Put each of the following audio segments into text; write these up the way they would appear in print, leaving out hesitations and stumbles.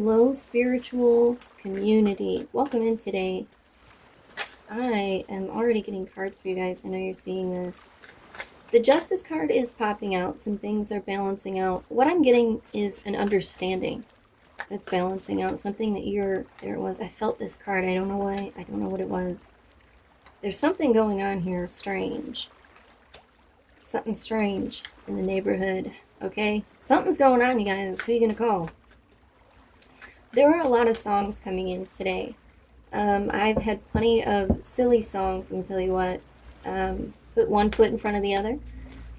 Hello, spiritual community. Welcome in today. I am already getting cards for you guys. I know you're seeing this. The Justice card is popping out. Some things are balancing out. What I'm getting is an understanding that's balancing out. Something that there it was. I felt this card. I don't know why. I don't know what it was. There's something going on here strange. Something strange in the neighborhood. Okay? Something's going on, you guys. Who are you going to call? There are a lot of songs coming in today. I've had plenty of silly songs, and tell you what, put one foot in front of the other.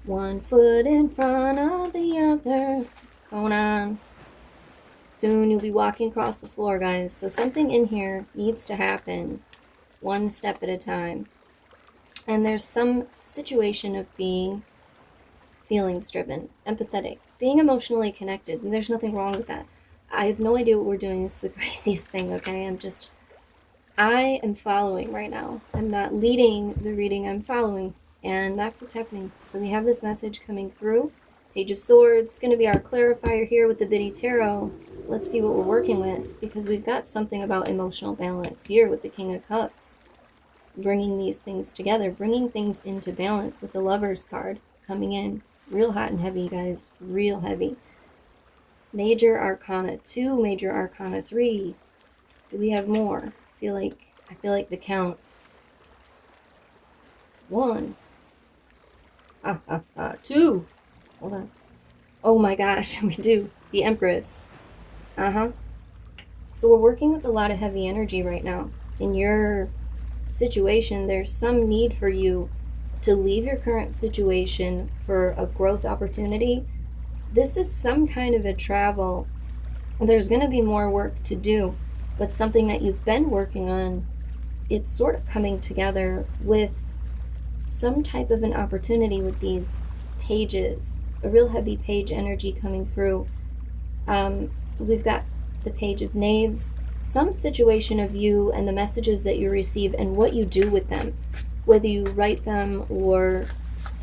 One foot in front of the other. Going on. Soon you'll be walking across the floor, guys. So something in here needs to happen one step at a time. And there's some situation of being feelings driven, empathetic, being emotionally connected, and there's nothing wrong with that. I have no idea what we're doing. This is the craziest thing, okay? I am following right now. I'm not leading the reading, I'm following. And that's what's happening. So we have this message coming through. Page of Swords. It's going to be our clarifier here with the Biddy Tarot. Let's see what we're working with, because we've got something about emotional balance here with the King of Cups. Bringing these things together, bringing things into balance with the Lovers card coming in. Real hot and heavy, guys. Real heavy. Major Arcana 2, Major Arcana 3. Do we have more? I feel like the count. 1. 2. Hold on. Oh my gosh, we do. The Empress. So we're working with a lot of heavy energy right now. In your situation, there's some need for you to leave your current situation for a growth opportunity. This is some kind of a travel. There's going to be more work to do, but something that you've been working on, it's sort of coming together with some type of an opportunity with these pages, a real heavy page energy coming through. We've got the Page of Knaves, some situation of you and the messages that you receive and what you do with them, whether you write them or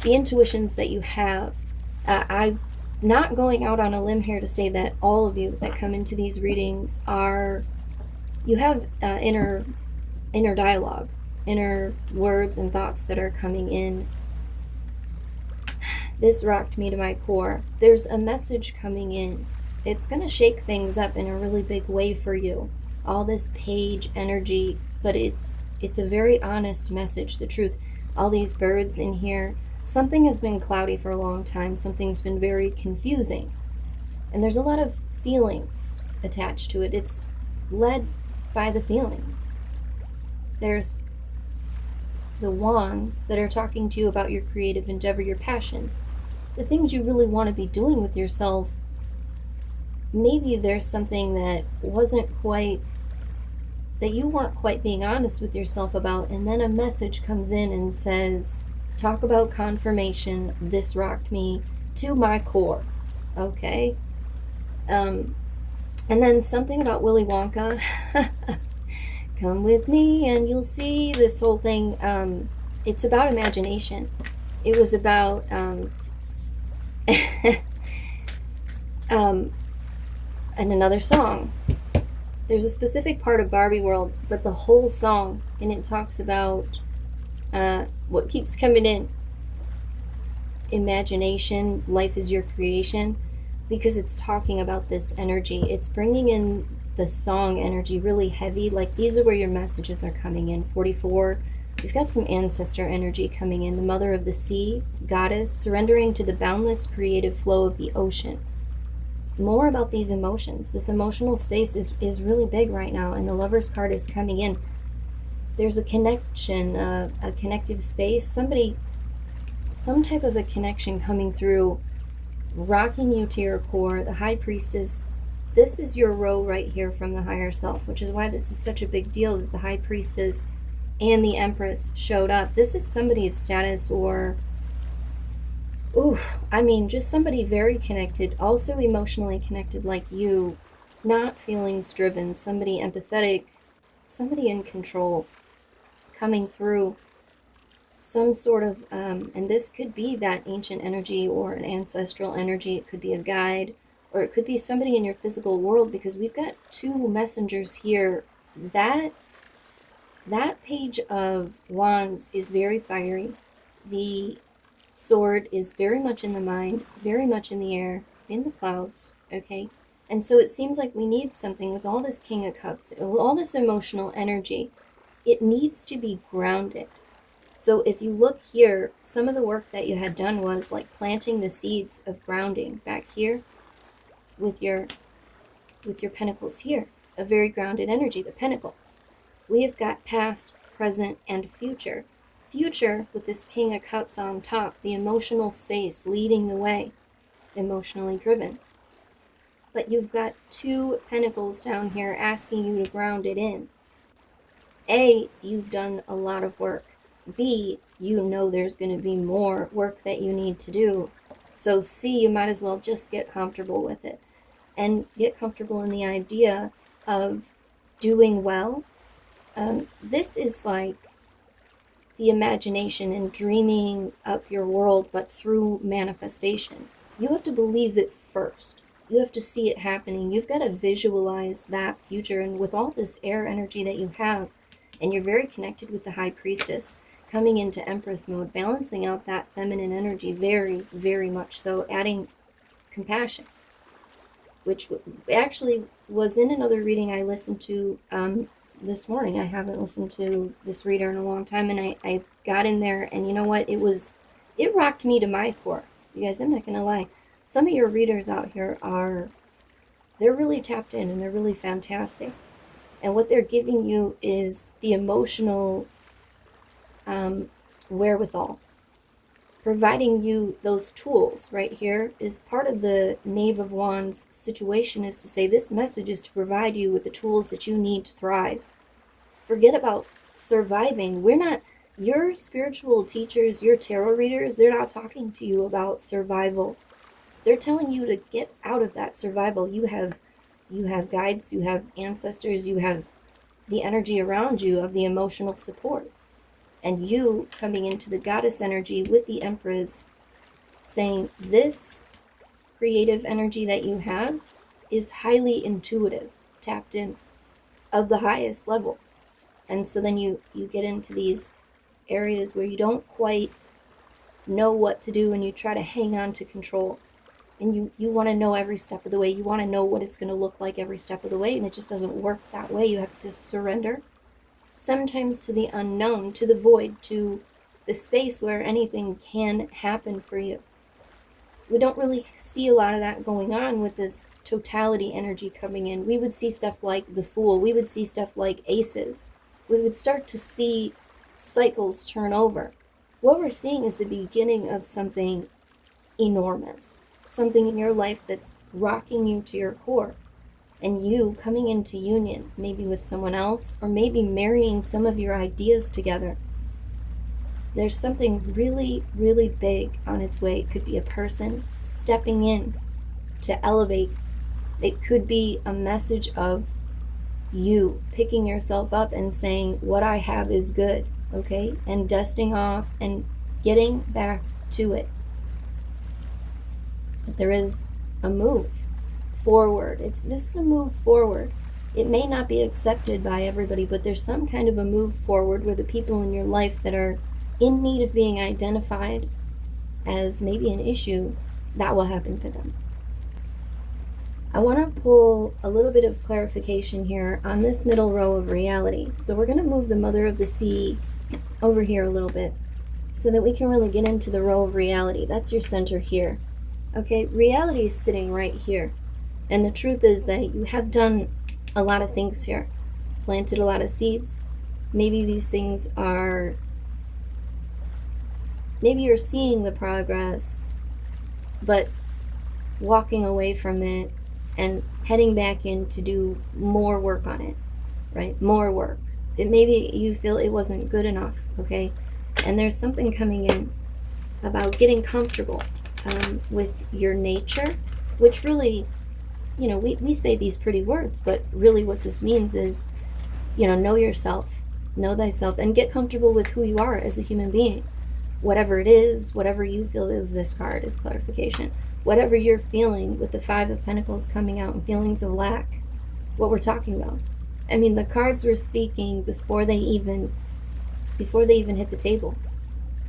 the intuitions that you have. I'm not going out on a limb here to say that all of you that come into these readings you have inner dialogue, inner words and thoughts that are coming in. This rocked me to my core. There's a message coming in. It's going to shake things up in a really big way for you. All this page energy, but it's a very honest message, the truth. All these birds in here. Something has been cloudy for a long time. Something's been very confusing. And there's a lot of feelings attached to it. It's led by the feelings. There's the wands that are talking to you about your creative endeavor, your passions, the things you really want to be doing with yourself. Maybe there's something that you weren't quite being honest with yourself about, and then a message comes in and says, talk about confirmation. This rocked me to my core. Okay. And then something about Willy Wonka. Come with me and you'll see this whole thing. It's about imagination. It was about and another song. There's a specific part of Barbie World, but the whole song, and it talks about what keeps coming in. Imagination, life is your creation, because it's talking about this energy. It's bringing in the song energy really heavy. Like, these are where your messages are coming in. 44, we've got some ancestor energy coming in. The mother of the sea, goddess, surrendering to the boundless creative flow of the ocean. More about these emotions. This emotional space is really big right now, and the Lover's card is coming in. There's a connection, a connective space. Some type of a connection coming through, rocking you to your core. The High Priestess, this is your row right here from the higher self, which is why this is such a big deal that the High Priestess and the Empress showed up. This is somebody of status, or just somebody very connected, also emotionally connected like you, not feelings driven, somebody empathetic, somebody in control, coming through. Some sort of, and this could be that ancient energy or an ancestral energy. It could be a guide or it could be somebody in your physical world, because we've got two messengers here. That page of wands is very fiery. The sword is very much in the mind, very much in the air, in the clouds, okay? And so it seems like we need something with all this King of Cups, all this emotional energy. It needs to be grounded. So if you look here, some of the work that you had done was like planting the seeds of grounding back here with your pentacles here, a very grounded energy, the pentacles. We have got past, present, and future. Future with this King of Cups on top, the emotional space leading the way, emotionally driven. But you've got two pentacles down here asking you to ground it in. A, you've done a lot of work. B, you know there's going to be more work that you need to do. So C, you might as well just get comfortable with it. And get comfortable in the idea of doing well. This is like the imagination and dreaming up your world, but through manifestation. You have to believe it first. You have to see it happening. You've got to visualize that future. And with all this air energy that you have, and you're very connected with the High Priestess, coming into Empress mode, balancing out that feminine energy very, very much so, adding compassion, which actually was in another reading I listened to this morning. I haven't listened to this reader in a long time, and I got in there, and you know what? It rocked me to my core. You guys, I'm not going to lie. Some of your readers out here they're really tapped in, and they're really fantastic. And what they're giving you is the emotional wherewithal. Providing you those tools right here is part of the Knave of Wands situation, is to say this message is to provide you with the tools that you need to thrive. Forget about surviving. Your spiritual teachers, your tarot readers, they're not talking to you about survival. They're telling you to get out of that survival. You have guides, you have ancestors, you have the energy around you of the emotional support. And you coming into the goddess energy with the Empress, saying this creative energy that you have is highly intuitive, tapped in, of the highest level. And so then you get into these areas where you don't quite know what to do, and you try to hang on to control. And you want to know every step of the way. You want to know what it's going to look like every step of the way, and it just doesn't work that way. You have to surrender. Sometimes to the unknown, to the void, to the space where anything can happen for you. We don't really see a lot of that going on with this totality energy coming in. We would see stuff like the Fool. We would see stuff like Aces. We would start to see cycles turn over. What we're seeing is the beginning of something enormous. Something in your life that's rocking you to your core. And you coming into union, maybe with someone else, or maybe marrying some of your ideas together. There's something really, really big on its way. It could be a person stepping in to elevate. It could be a message of you picking yourself up and saying, what I have is good, okay? And dusting off and getting back to it. But there is a move forward. This is a move forward. It may not be accepted by everybody, but there's some kind of a move forward where the people in your life that are in need of being identified as maybe an issue, that will happen to them. I want to pull a little bit of clarification here on this middle row of reality. So we're going to move the Mother of the Sea over here a little bit so that we can really get into the row of reality. That's your center here. Okay, reality is sitting right here. And the truth is that you have done a lot of things here. Planted a lot of seeds. Maybe these things are... Maybe you're seeing the progress, but walking away from it and heading back in to do more work on it, right? More work. Maybe you feel it wasn't good enough, okay? And there's something coming in about getting comfortable with your nature, which really... You know, we say these pretty words, but really what this means is, you know yourself, know thyself, and get comfortable with who you are as a human being. Whatever it is, whatever you feel is this card is clarification. whatever you're feeling with the Five of Pentacles coming out and feelings of lack, what we're talking about. I mean, the cards were speaking before they even hit the table.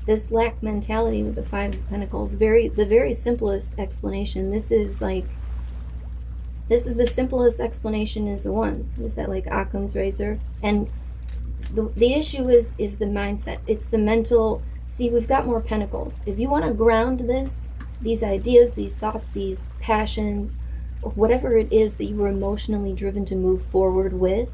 This lack mentality with the Five of Pentacles, the very simplest explanation. This is the simplest explanation is the one. Is that like Occam's razor? And the issue is the mindset. It's the mental. See, we've got more pentacles. If you want to ground these ideas, these thoughts, these passions, or whatever it is that you were emotionally driven to move forward with,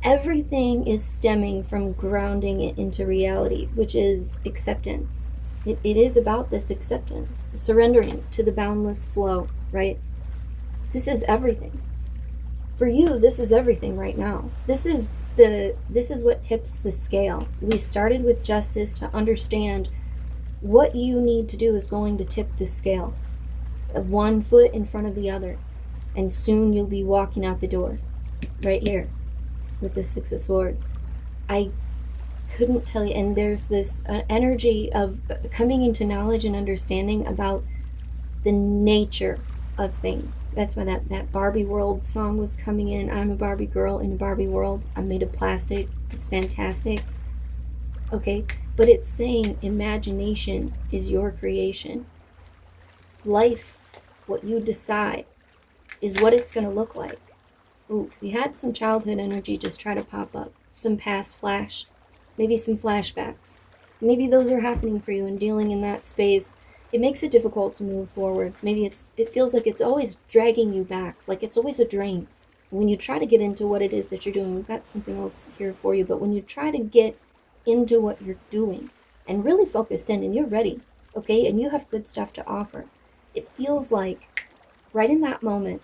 everything is stemming from grounding it into reality, which is acceptance. It is about this acceptance, surrendering to the boundless flow, right? This is everything. For you, this is everything right now. This is what tips the scale. We started with justice to understand what you need to do is going to tip the scale. One foot in front of the other. And soon you'll be walking out the door. Right here. With the Six of Swords. I couldn't tell you. And there's this energy of coming into knowledge and understanding about the nature of things. That's why that Barbie world song was coming in. I'm a Barbie girl in a Barbie world. I'm made of plastic. It's fantastic. Okay, but it's saying imagination is your creation. Life, what you decide, is what it's going to look like. Ooh, we had some childhood energy just try to pop up. Some past flash. Maybe some flashbacks. Maybe those are happening for you and dealing in that space. It makes it difficult to move forward. Maybe it feels like it's always dragging you back, like it's always a drain. When you try to get into what it is that you're doing, we've got something else here for you, but when you try to get into what you're doing and really focus in and you're ready, okay, and you have good stuff to offer, it feels like right in that moment,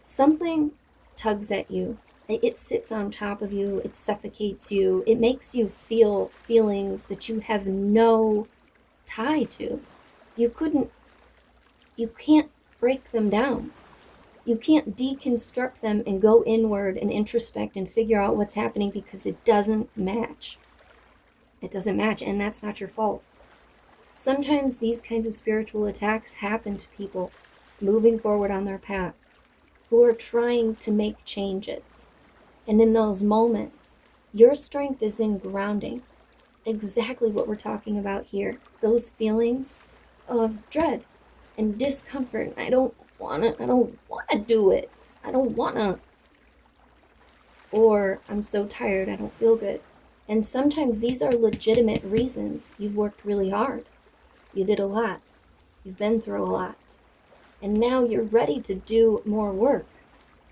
something tugs at you. It sits on top of you. It suffocates you. It makes you feel feelings that you have no tie to. You can't break them down. You can't deconstruct them and go inward and introspect and figure out what's happening because it doesn't match. It doesn't match, and that's not your fault. Sometimes these kinds of spiritual attacks happen to people moving forward on their path who are trying to make changes. And in those moments, your strength is in grounding. Exactly what we're talking about here. Those feelings of dread and discomfort. I don't wanna do it. I don't wanna. Or I'm so tired, I don't feel good. And sometimes these are legitimate reasons. You've worked really hard. You did a lot. You've been through a lot. And now you're ready to do more work.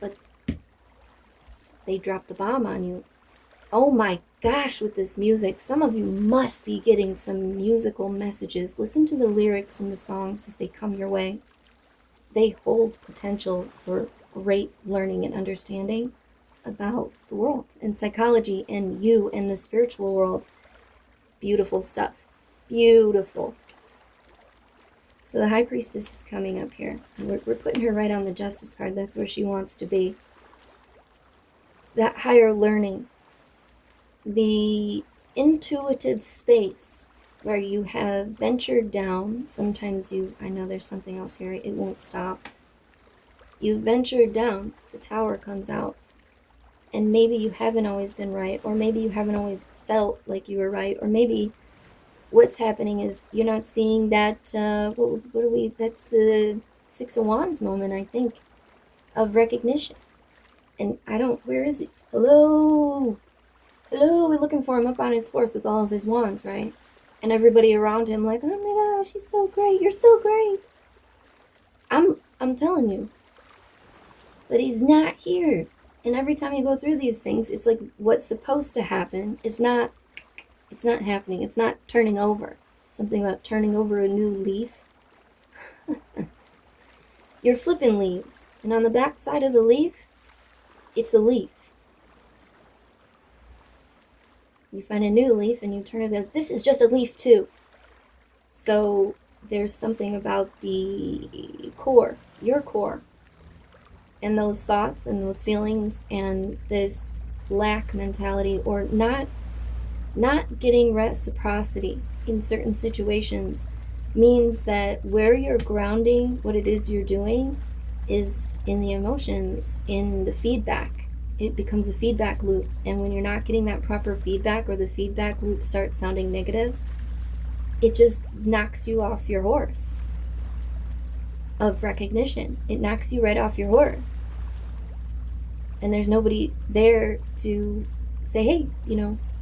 But they dropped the bomb on you. Oh my gosh, with this music, some of you must be getting some musical messages. Listen to the lyrics and the songs as they come your way. They hold potential for great learning and understanding about the world and psychology and you and the spiritual world. Beautiful stuff. Beautiful. So the High Priestess is coming up here. We're putting her right on the Justice card. That's where she wants to be. That higher learning. The intuitive space where you have ventured down. Sometimes I know there's something else here. It won't stop. You ventured down. The Tower comes out. And maybe you haven't always been right. Or maybe you haven't always felt like you were right. Or maybe what's happening is you're not seeing that, that's the Six of Wands moment, I think, of recognition. And where is he? Hello, we're looking for him up on his horse with all of his wands, right? And everybody around him like, oh my gosh, he's so great, you're so great. I'm telling you. But he's not here. And every time you go through these things, it's like what's supposed to happen is not happening. It's not turning over. Something about turning over a new leaf. You're flipping leaves. And on the back side of the leaf, it's a leaf. You find a new leaf and you turn it and this is just a leaf too. So there's something about the core, your core, and those thoughts and those feelings and this lack mentality or not getting reciprocity in certain situations means that where you're grounding what it is you're doing is in the emotions, in the feedback. It becomes a feedback loop. And when you're not getting that proper feedback, or the feedback loop starts sounding negative, it just knocks you off your horse of recognition. It knocks you right off your horse. And there's nobody there to say, hey,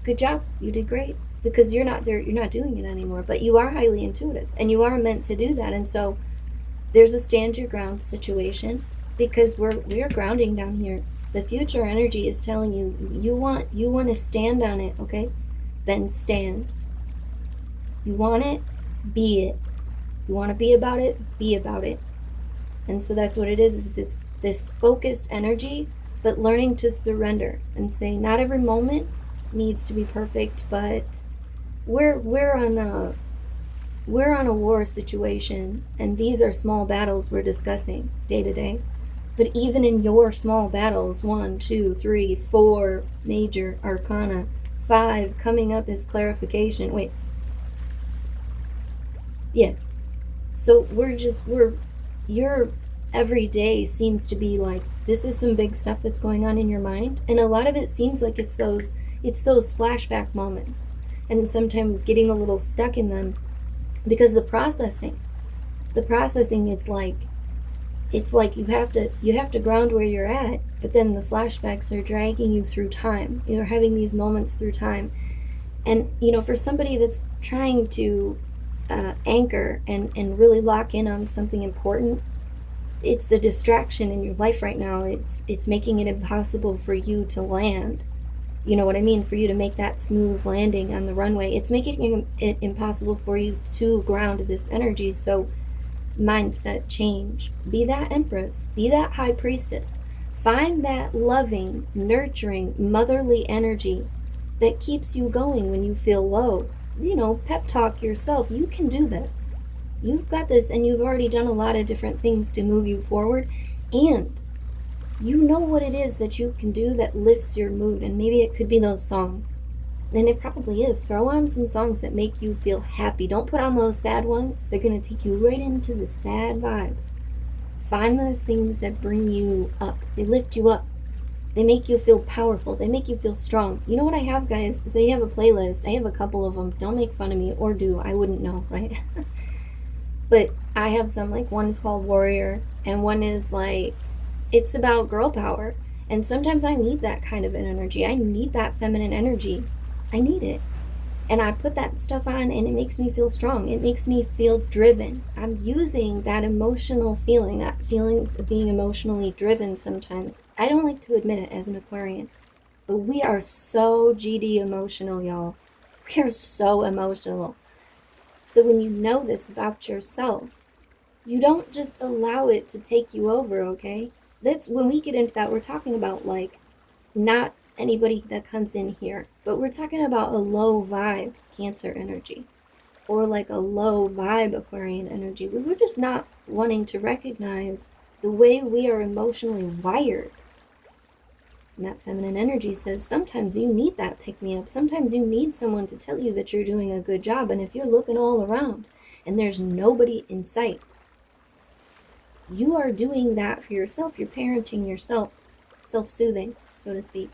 good job, you did great. Because you're not there, you're not doing it anymore. But you are highly intuitive and you are meant to do that. And so there's a stand your ground situation, because we're grounding down here. The future energy is telling you, you want to stand on it, okay? Then stand. You want it, be it. You want to be about it, be about it. And so that's what it is this focused energy, but learning to surrender and say, not every moment needs to be perfect, but we're on a war situation, and these are small battles we're discussing day to day. But even in your small battles, 1, 2, 3, 4 major arcana, 5 coming up as clarification. Wait, yeah. So your every day seems to be like, this is some big stuff that's going on in your mind, and a lot of it seems like it's those flashback moments, and sometimes getting a little stuck in them, because the processing, it's like you have to ground where you're at, but then the flashbacks are dragging you through time. You're having these moments through time. And for somebody that's trying to anchor and really lock in on something important, it's a distraction in your life right now. It's making it impossible for you to land. You know what I mean? For you to make that smooth landing on the runway. It's making it impossible for you to ground this energy. So mindset change. Be that empress. Be that high priestess. Find that loving, nurturing, motherly energy that keeps you going when you feel low. Pep talk yourself. You can do this. You've got this, and you've already done a lot of different things to move you forward. And you know what it is that you can do that lifts your mood. And maybe it could be those songs. And it probably is. Throw on some songs that make you feel happy. Don't put on those sad ones. They're going to take you right into the sad vibe. Find those things that bring you up. They lift you up. They make you feel powerful. They make you feel strong. You know what I have, guys? Is I have a playlist. I have a couple of them. Don't make fun of me, or do. I wouldn't know, right? But I have some, like, one is called Warrior, and one is like, it's about girl power. And sometimes I need that kind of an energy. I need that feminine energy. I need it. And I put that stuff on, and it makes me feel strong. It makes me feel driven. I'm using that emotional feeling, that feelings of being emotionally driven sometimes. I don't like to admit it as an Aquarian, but we are so GD emotional, y'all. We are so emotional. So when you know this about yourself, you don't just allow it to take you over, okay? That's when we get into that, we're talking about, like, not anybody that comes in here, but we're talking about a low vibe Cancer energy, or like a low vibe Aquarian energy. We're just not wanting to recognize the way we are emotionally wired. And that feminine energy says sometimes you need that pick me up. Sometimes you need someone to tell you that you're doing a good job. And if you're looking all around and there's nobody in sight, you are doing that for yourself. You're parenting yourself, self-soothing, so to speak.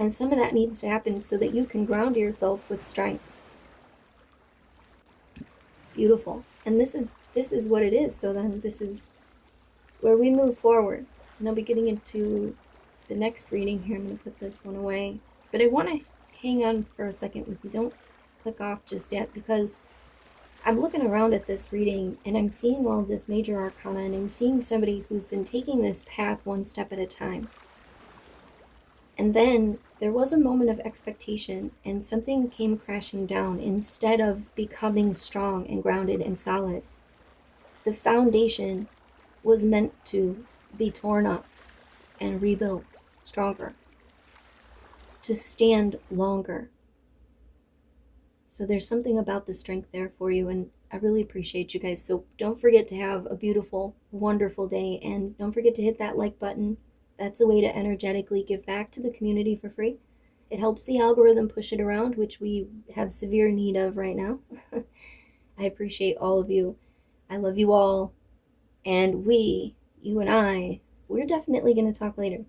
And some of that needs to happen so that you can ground yourself with strength. Beautiful. And this is what it is. So then this is where we move forward. And I'll be getting into the next reading here. I'm going to put this one away. But I want to hang on for a second with you. Don't click off just yet, because I'm looking around at this reading and I'm seeing all of this major arcana, and I'm seeing somebody who's been taking this path one step at a time. And then there was a moment of expectation, and something came crashing down. Instead of becoming strong and grounded and solid, the foundation was meant to be torn up and rebuilt stronger, to stand longer. So there's something about the strength there for you, and I really appreciate you guys. So don't forget to have a beautiful, wonderful day, and don't forget to hit that like button. That's a way to energetically give back to the community for free. It helps the algorithm push it around, which we have severe need of right now. I appreciate all of you. I love you all. And we, you and I, we're definitely going to talk later.